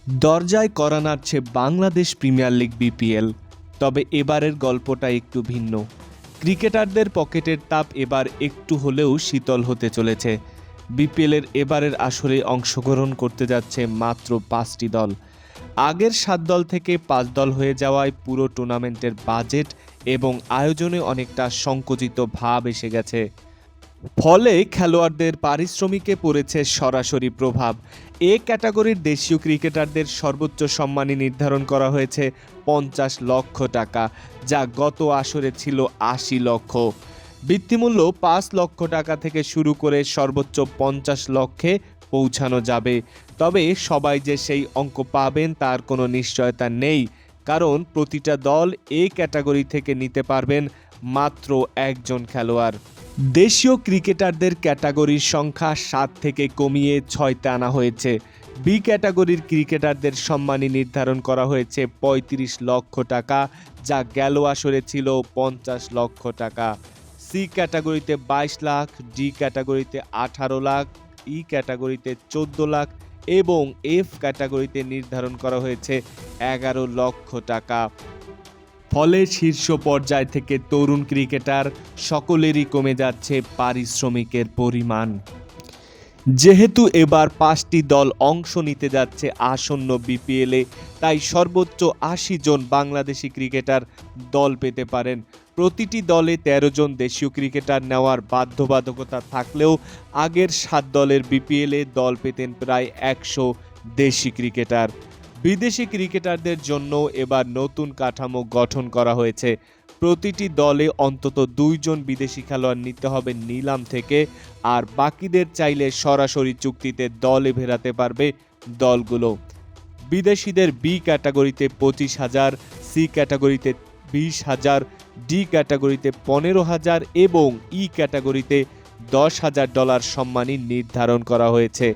দরজায় কড়া নাড়ছে Bangladesh premier league BPL. তবে এবারের গল্পটা একটু ভিন্ন। ক্রিকেটারদের পকেটের তাপ এবার একটু হলেও শীতল হতে চলেছে। বিপিএলের এবারের আসরে অংশগ্রহণ করতে যাচ্ছে মাত্র 5টি দল। আগের 7 দল থেকে 5 দল হয়ে যাওয়ায় পুরো টুর্নামেন্টের বাজেট এবং আয়োজনে অনেকটা সংকুচিত ভাব এসে গেছে। ফলে খেলোয়াড়দের পারিশ্রমিকে পড়েছে সরাসরি প্রভাব। এ ক্যাটাগরির দেশীয় ক্রিকেটারদের সর্বোচ্চ সম্মানী নির্ধারণ করা হয়েছে 50 লক্ষ টাকা, যা গত আসরে ছিল 80 লক্ষ। বৃত্তিমূল্য 5 লক্ষ টাকা থেকে শুরু করে সর্বোচ্চ 50 লক্ষে পৌঁছানো যাবে। তবে সবাই যে সেই অঙ্ক পাবেন তার কোনো নিশ্চয়তা নেই, কারণ প্রতিটা দল এ ক্যাটাগরি থেকে নিতে পারবেন মাত্র একজন খেলোয়াড়। দেশীয় ক্রিকেটারদের ক্যাটাগরির সংখ্যা 7 থেকে কমিয়ে 6তে আনা হয়েছে। বি ক্যাটাগরির ক্রিকেটারদের সম্মানী নির্ধারণ করা হয়েছে 35 লক্ষ টাকা, যা গেল আসরে ছিল 50 লক্ষ টাকা। সি ক্যাটাগরিতে 22 লাখ, ডি ক্যাটাগরিতে 18 লাখ, ই ক্যাটাগরিতে 14 লাখ এবং এফ ক্যাটাগরিতে নির্ধারণ করা হয়েছে 11 লক্ষ টাকা। ফলে শীর্ষ পর্যায় থেকে তরুণ ক্রিকেটার সকলেরই কমে যাচ্ছে পারিশ্রমিকের পরিমাণ। যেহেতু এবার 5টি দল অংশ নিতে যাচ্ছে আসন্ন বিপিএলে, তাই সর্বোচ্চ 80 জন বাংলাদেশি ক্রিকেটার দল পেতে পারেন। প্রতিটি দলে 13 জন দেশীয় ক্রিকেটার নেওয়ার বাধ্যবাধকতা থাকলেও আগের 7 দলের বিপিএলে দল পেতেন প্রায় 100 দেশি ক্রিকেটার। বিদেশি ক্রিকেটারদের জন্য এবার নতুন কাঠামো গঠন করা হয়েছে। প্রতিটি দলে অন্তত 2 জন বিদেশি খেলোয়াড় নিতে হবে নিলাম থেকে, আর বাকিদের চাইলে সরাসরি চুক্তিতে দলে ভেড়াতে পারবে দলগুলো। বিদেশিদের বি ক্যাটাগরিতে 25,000, সি ক্যাটাগরিতে 20,000, ডি ক্যাটাগরিতে 15,000 এবং ই ক্যাটাগরিতে $10,000 সম্মানী নির্ধারণ করা হয়েছে।